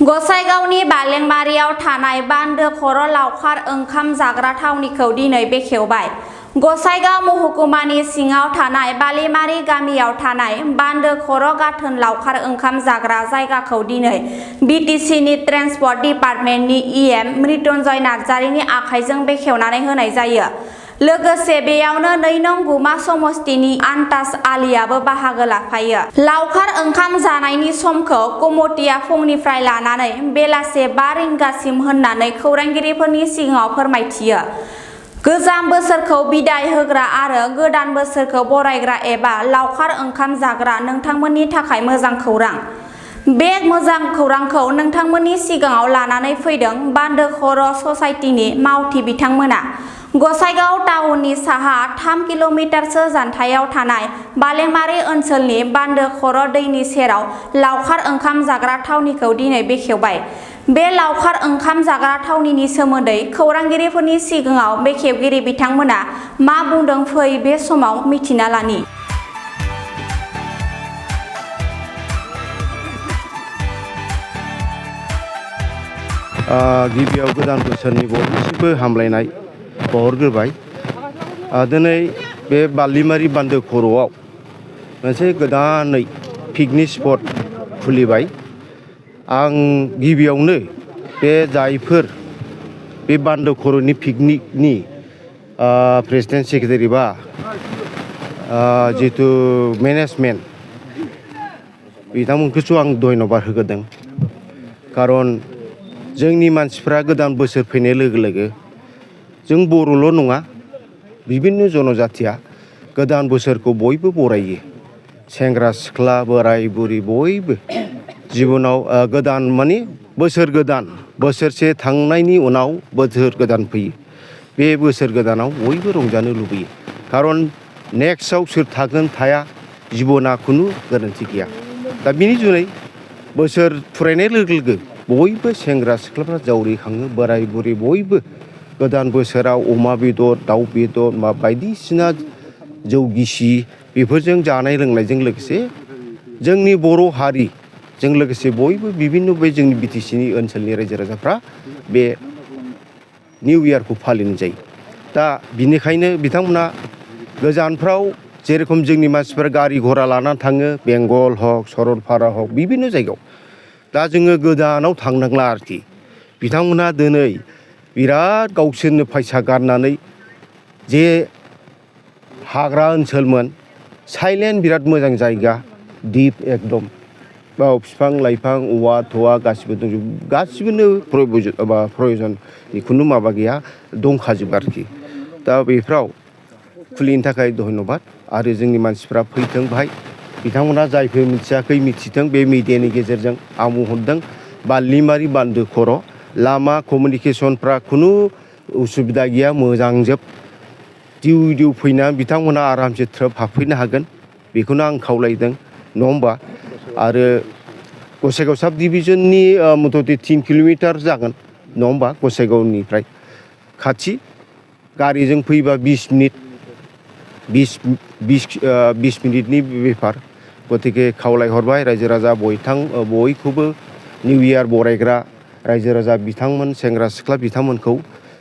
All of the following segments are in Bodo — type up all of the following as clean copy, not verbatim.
गसाइगावनि बालेंमारियाव थानाय बान्दो खर' लावखार ओंखाम जाग्रा थावनिखौ दिनै बेखेवबाय। गसाइगाव महकुमानि सिङाव थानाय बालेमारि गामियाव थानाय बान्दो खर' गाथोन लावखार ओंखाम जाग्रा जायगाखौ दिनै बिटिसिनि ट्रेन्सपर्ट डिपार्टमेन्टनि इएम मृत्युंजय नार्जारिनि आखाइजों बेखेवनानै होनाय जायो। लोगोसे बेयावनो 2 नं गुमा समस्तिनि आन्ताज आलीआबो बाहागो लाफायो। लावखार ओंखाम जानायनि समखौ कमिटिया फुंनिफ्राय लानानै बेलासे 5 रिंगासिम होननानै खौरांगिरिफोरनि सिगाङाव फोरमायथियो। गोजाम बोसोरखौ बिदाय होग्रा आरो गोदान बोसोरखौ बरायग्रा एबा लावखार ओंखाम जाग्रा नोंथांमोननि थाखाय मोजां खौरां। बे मोजां खौरांखौ नोंथांमोननि सिगाङाव लानानै फैदों बान्दो खर' ससाइटिनि मावथि बिथांमोना। गसाइगाव टाउननि साहा 3 किल'मिटारसो जानथायाव थानाय बालेंमारि ओनसोलनि बान्दो खर' दैनि सेराव लावखार ओंखाम जाग्रा थावनिखौ दिनै बेखेवबाय। बे लावखार ओंखाम जाग्रा थावनिनि सोमोन्दै खौरांगिरिफोरनि सिगाङाव बेखेवगिरि बिथांमोना मा बुंदों फै बे समाव मिथिना लानि। गिबियाव गोदान बोसोरनि बयनिसिमबो हामलायनाय बावहरग्रोबाय। दिनै बे बालेमारि बान्दो खर'आव मोनसे गोदानै पिकनिक स्पट खुलिबाय। आं गिबियावनो बे जायफोर बे बान्दो खर'नि पिकनिकनि प्रेसिडेन्ट सेक्रेटारि बा जितु मेनेजमेन्ट बिथांमोनखौसो आं धन्यबाद होग्रोदों। खारन जोंनि मानसिफ्रा गोदान बोसोर फैनाय लोगो लोगो जों बर'ल' नङा बिभिन्न जनजातिया गोदान बोसोरखौ बयबो बरायो। सेंग्रा सिख्ला बोराय बुरि बयबो जिबनाव गोदान माने बोसोर गोदान बोसोरसे थांनायनि उनाव बोसोर गोदान फैयो। बे बोसोर गोदानाव बयबो रंजानो लुबैयो। खारन नेक्स्टआव सोर थागोन थाया जिबना खुनु गोरोन्थि गैया। दा बिनि जुनै बोसोर फुरायनाय लोगो लोगो बयबो सेंग्रा सिख्लाफ्रा जावरिखाङो बोराय बुरि बयबो गोदान बोसोराव अमा बेदर दाउ बेदर बायदिसिना जौ गिसि बेफोरजों जानाय लोंनायजों लोगोसे जोंनि बर' हारिजों लोगोसे बयबो बिभिन्न बे जोंनि बिटिसिनि ओनसोलनि रायजो राजाफ्रा बे निउ इयारखौ फालिनाय जायो। दा बिनिखायनो बिथांमोना गोजानफ्राव जेरेखम जोंनि मानसिफोरा गारि घरा लानानै थाङो बेंगल हक सरलपारा हक बिभिन्न जायगायाव। दा जोङो गोदानाव थांनांला आरोखि। बिथांमोना दिनै बिराद गावसोरनो फैसा गारनानै जे हाग्रा ओनसोलमोन साइलेन्ट बिराद मोजां जायगा दिप एकदम बाव बिफां लाइफां औवा थौवा गासिबो दंजोबो गासिबोनो प्रयजन खुनु माबा गैया दंखाजोबो आरोखि। दा बेफ्राव खुलिनो थाखाय धन्यबाद आरो जोंनि मानसिफ्रा फैथों बाहाय बिथांमोना जायफोर मिथियाखै मिथिथों बे मिडियानि गेजेरजों आं बुंहरदों बालेमारि बान्दो खर' लामा कमिउनिकेसनफ्रा खुनु उसुबिदा गैया मोजांजोब दिउ फैना बिथांमोना आरामसे ट्रोब हाबफैनो हागोन बेखौनो आं खावलायदों नङा होमबा। आरो गसाइगाव साब डिभिजननि मथथे 3 किल'मिटार जागोन नङा होमबा। गसाइगावनिफ्राय खाथि गारिजों फैबा 20 मिनिटनि बेफार। गतिके खावलायहरबाय रायजो राजा बयखौबो निउ इयार बरायग्रा रायजो राजा बिथांमोन सेंग्रा सिख्ला बिथांमोनखौ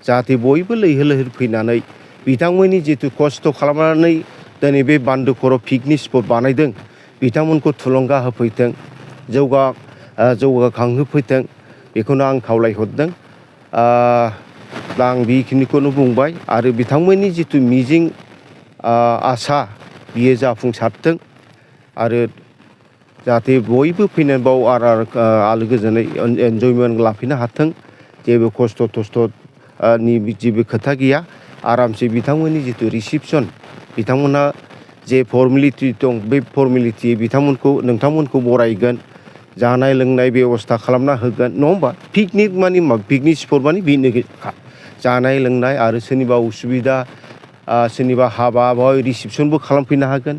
जाहाथे बयबो लैहोर लैहोर फैनानै बिथांमोननि जितु खस्थ' खालामनानै दिनै बे बान्दो खर' पिकनिक स्पट बानायदों बिथांमोनखौ थुलुंगा होफैथों जौगाखांहोफैथों बेखौनो आं खावलायहरदों। दा आं बेखिनिखौनो बुंबाय आरो बिथांमोननि जितु मिजिं आसा बियो जाफुंसारथों आरो जाहाथे बयबो फैनानै बाव आलो गोजोनै एन्जयमेन्ट लाफैनो हाथों। जेबो खस्थ' थस्थ'नि जेबो खोथा गैया। आरामसे बिथांमोननि जितु रिसिपसन बिथांमोनहा जे फर्मेलिटि दं बे फर्मेलिटि नोंथांमोनखौ बरायगोन जानाय लोंनाय बेबस्था खालामना होगोन नङा होमबा। पिकनिक माने पिकनिक स्पट माने बेनो जानाय लोंनाय आरो सोरनिबा उसुबिदा सोरनिबा हाबा बाव रिसिपसनबो खालामफैनो हागोन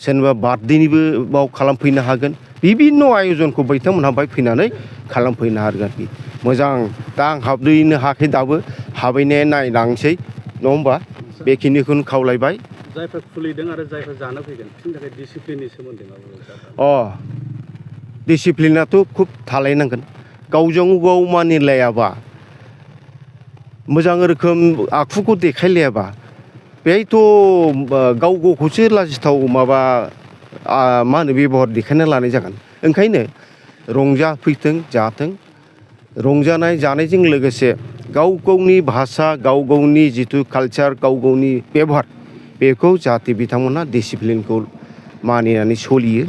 सोरनिबा बार्थडेनिबो बाव खालामफैनो हागोन बिभिन्न आयजनखौ बिथांमोनहा बाहाय फैनानै खालामफैनो हागोन आरोखि। मोजां दा आं हाबहैनो हायाखै दाबो हाबहैनाया नायलांसै नङा होमबा। बेखिनिखौनो खावलायबाय। जायफोर खुलिदों आरो जायफोर जानो फैगोन बिसोरनि थाखाय डिसिप्लिननि सोमोन्दै डिसिप्लिनाथ' खुब थालायनांगोन। गावजों गाव मानिलायाबा मोजां रोखोम आखुखौ देखायलायाबा बेहायथ' गाव गावखौसो लाजिथाव माबा मा होनो बेबहार देखायना लानाय जागोन। ओंखायनो रंजाफैथों जाथों रंजानाय जानायजों लोगोसे गाव गावनि भाषा गाव गावनि जिथु कालचार गाव गावनि बेबहार बेखौ जाहाथे बिथांमोनहा डिसिप्लिनखौ मानिनानै सोलियो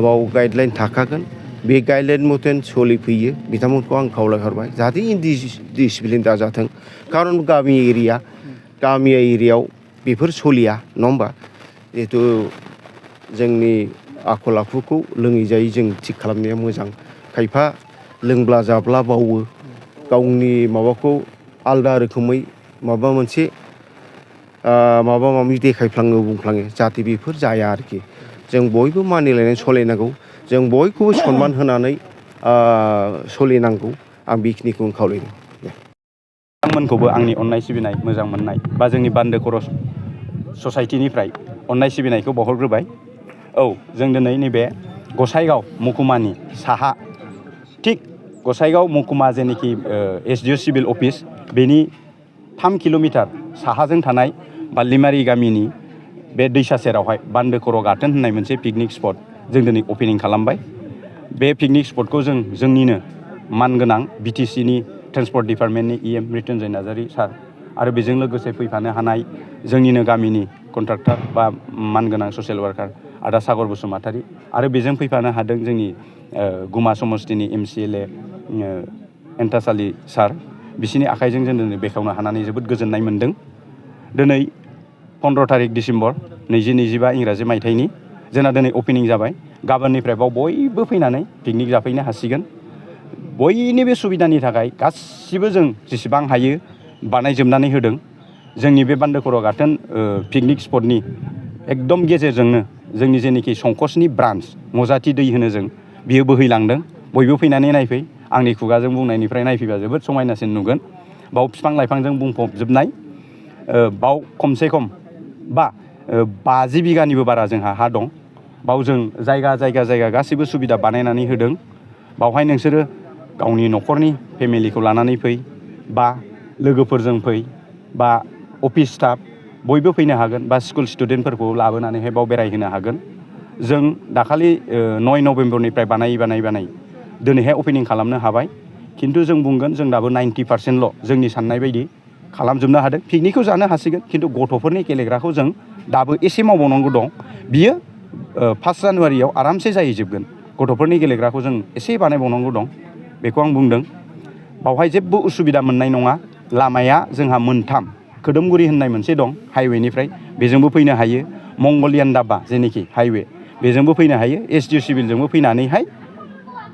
बाव गाइडलाइन थाखागोन बे गाइडलाइन मथेन सोलिफैयो बिथांमोनखौ आं खावलायहरबाय जाहाथे इनडिसिप्लिन दाजाथों खारन गामि एरियायाव बेफोर सोलिया नङा होमबा जिहेथु जोंनि आखल आखुखौ लोङै जायै जों थिग खालामनाया मोजां खायफा लोंब्ला जाब्ला बावो गावनि माबाखौ आलदा रोखोमै माबा मोनसे माबा माबि देखायफ्लाङो बुंफ्लाङो जाहाथे बेफोर जाया आरोखि जों बयबो मानिलायनानै सोलिनांगौ जों बयखौबो सनमान होनानै सोलिनांगौ आं बेखिनिखौनो खावलायदों। बिथांमोनखौबो आंनि अननाय सिबिनाय मोजां मोननाय बा जोंनि बान्दो खर' ससाइटिनिफ्राय अननाय सिबिनायखौ बावहरग्रोबाय। औ जों दिनै नैबे गसाइगाव महकुमानि साहा थिग गसाइगाव महकुमा जेनोखि SDO सिभिल अफिस बेनि 3 किल'मिटार साहाजों थानाय बालिमारि गामिनि बे दैसा सेरावहाय बान्दो खर' गाथोन होननाय मोनसे पिकनिक स्पट जों दिनै अपेनिं खालामबाय। बे पिकनिक स्पटखौ जोंनिनो मानगोनां BTCनि ट्रेन्सपर्ट डिपार्टमेन्टनि EM मृत्युन्जय नार्जारी सार आरो बेजों लोगोसे फैफानो हानाय जोंनिनो गामिनि कन्ट्राक्टर बा मानगोनां ससियेल वार्कार आदा सागर बसुमतारी आरो बेजों फैफानो हादों जोंनि गुमा समस्तिनि MCLA एन्टासालि सार बिसिनि आखाइजों जों दिनै बेखेवनो हानानै जोबोद गोजोननाय मोन्दों। दिनै 15 तारिख डिसेम्बर 2025 इंराजि मायथाइनि जोंना दिनै अपेनिं जाबाय। गाबोननिफ्राय बाव बयबो फैनानै पिकनिक जाफैनो हासिगोन। बयनिबो सुबिदानि थाखाय गासिबो जों जेसेबां हायो बानायजोबनानै होदों। जोंनि बे बान्दो खर' गाथोन पिकनिक स्पटनि एकदम गेजेरजोंनो जोंनि जेनोखि संकसनि ब्रान्स मजाथि दै होनो जों बियो बोहैलांदों। बयबो फैनानै नायफै आंनि खुगाजों बुंनायनिफ्राय नायफैबा जोबोद समायनासिन नुगोन। बाव बिफां लाइफांजों बुंफबजोबनाय बाव खमसे खम 50 बिगानिबो बारा जोंहा हा दं। बाव जों जायगा गासिबो सुबिदा बानायनानै होदों। बावहाय नोंसोरो गावनि न'खरनि फेमिलिखौ लानानै फै बा लोगोफोरजों फै बा अफिस स्टाफ बयबो फैनो हागोन बा स्कुल स्टुडेन्टफोरखौ लाबोनानैहाय बाव बेरायहोनो हागोन। जों दाखालि 9 नभेम्बरनिफ्राय बानाय दिनैहाय अपेनिं खालामनो हाबाय। खिन्थु जों बुंगोन जों दाबो 90% जोंनि साननाय बायदि खालामजोबनो हादों। पिकनिकखौ जानो हासिगोन खिन्थु गथ'फोरनि गेलेग्राखौ जों दाबो एसे मावबावनांगौ दं। बियो 1 जानुवारियाव आरामसे जाहैजोबगोन। गथ'फोरनि गेलेग्राखौ जों एसे बानायबावनांगौ दं बेखौ आं बुंदों। बावहाय जेबो उसुबिदा मोननाय नङा। लामाया जोंहा मोनथाम खोदोमगुरि होननाय मोनसे दं हाइवेनिफ्राय बेजोंबो फैनो हायो। मंगलियान दाबा जेनोखि हाइवे बेजोंबो फैनो हायो। SDO सिभिलजोंबो फैनानैहाय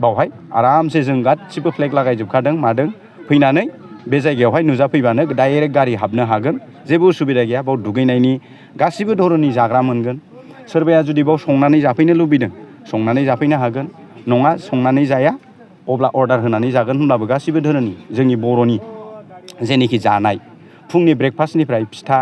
बावहाय आरामसे जों गासिबो फ्लेग लागायजोबखादों मादों फैनानै बे जायगायावहाय नुजाफैबानो डाइरेक्ट गारि हाबनो हागोन। जेबो उसुबिदा गैया। बाव दुगैनायनि गासिबो धरननि जाग्रा मोनगोन। सोरबाया जुदि बाव संनानै जाफैनो लुबैदों संनानै जाफैनो हागोन। नङा संनानै जाया अब्ला अर्डार होनानै जागोन होनब्लाबो गासिबो धोरोमनि जोंनि बर'नि जेनोखि जानाय फुंनि ब्रेकफास्टनिफ्राय फिथा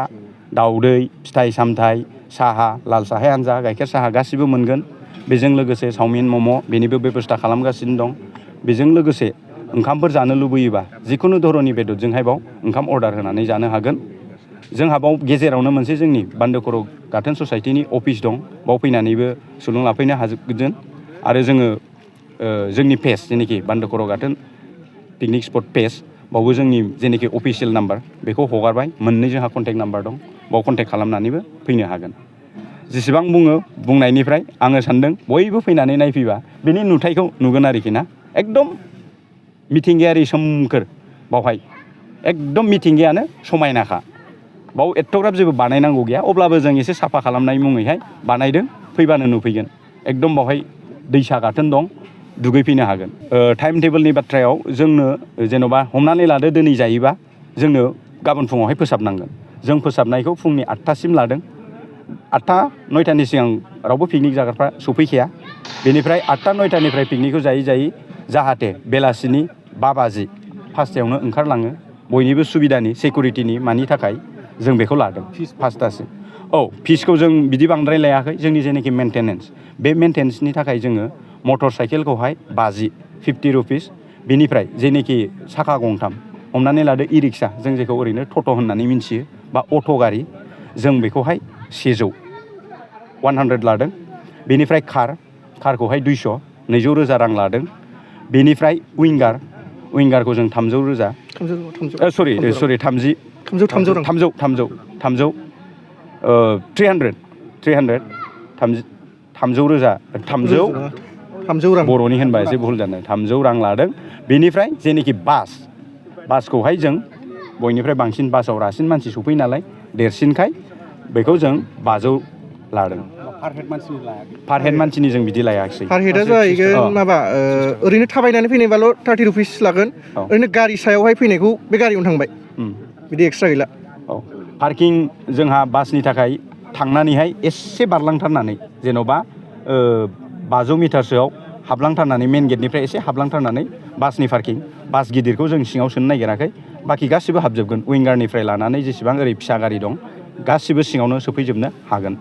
दाउदै फिथाइ सामथाइ साहा लाल साहायानो जा गाइखेर साहा गासिबो मोनगोन। बेजों लोगोसे चावमिन मम' बेनिबो बेबस्था खालामगासिनो दं। बेजों लोगोसे ओंखामफोर जानो लुबैयोबा जिखुनु धरननि बेदरजोंहाय बाव ओंखाम अर्डार होनानै जानो हागोन। जोंहा बाव गेजेरावनो मोनसे जोंनि बान्दो खर' गाथोन ससाइटिनि अफिस दं। बाव फैनानैबो सुलुं लाफैनो हाजोबगोन। आरो जोङो जोंनि पेज जेनोखि बान्दो खर' गाथोन पिकनिक स्पट पेज बावबो जोंनि जेनोखि अफिसियेल नाम्बार बेखौ हगारबाय। मोननै जोंहा कन्टेक्ट नाम्बार दं। बाव कन्टेक्ट खालामनानैबो फैनो हागोन। जेसेबां बुङो बुंनायनिफ्राय आङो सानदों बयबो फैनानै नायफैबा बेनि नुथायखौ नुगोन आरोखि ना। एकदम मिथिंगायारि सोमखोर बावहाय एकदम मिथिंगायानो समायनाखा। बाव एथ'ग्राब जेबो बानायनांगौ गैया। अब्लाबो जों एसे साफा खालामनाय मुङैहाय बानायदों। फैबानो नुफैगोन। एकदम बावहाय दैसा गाथोन दं दुगैफैनो हागोन। टाइम टेबोलनि बाथ्रायाव जोंनो जेन'बा हमनानै लादो दिनै जायोबा जोंनो गाबोन फुङावहाय फोसाबनांगोन। जों फोसाबनायखौ फुंनि 8टासिम लादों। 8टा 9टानि सिगां रावबो पिकनिक जाग्राफ्रा सफैखाया। बेनिफ्राय 8टा 9टानिफ्राय पिकनिकखौ जायै जाहाथे बेलासिनि 5 बाजि 5टायावनो ओंखारलाङो बयनिबो सुबिदानि सिकिउरिटिनि मानि थाखाय जों बेखौ लादों 5टासिम। औ फिसखौ जों बिदि बांद्राय लायाखै। जोंनि जेनोखि मेनटेनेन्स बे मेनटेनेन्सनि थाखाय जोङो मटर साइकेलखौहाय 50 रुपिस बेनिफ्राय जेनोखि साखा गंथाम हमनानै लादो इ रिक्सा जों जेखौ ओरैनो टट' होननानै मिन्थियो बा अट' गारि जों बेखौहाय 100 लादों। बेनिफ्राय कारखौहाय 200 रोजा रां लादों। बेनिफ्राय विंगारखौ जों 300 रां बर'नि होनबा एसे भुल जादों 300 रां लादों। बेनिफ्राय जेनोखि बासखौहाय जों बयनिफ्राय बांसिन बासाव रासिन मानसि सफैयो नालाय देरसिनखाय बेखौ जों 500 लादों। पार हेड मानसिनि जों बिदि लायाखिसै। पार हेडआ जाहैगोन माबा ओरैनो थाबायनानै फैनायबाल' 30 रुपिस लागोन। ओरैनो गारि सायावहाय फैनायखौ बे गारियावनो थांबाय बिदि एक्सट्रा गैला। औ पार्किं जोंहा बासनि थाखाय थांनानैहाय एसे बारलांथारनानै जेन'बा 500 मिटारसोआव हाबलांथारनानै मेन गेटनिफ्राय एसे हाबलांथारनानै बासनि पार्किं बास गिदिरखौ जों सिङाव सोनो नागिराखै बाखि गासिबो हाबजोबगोन। विंगारनिफ्राय लानानै जेसेबां ओरै फिसा गारि दं गासिबो सिङावनो सोफैजोबनो हागोन।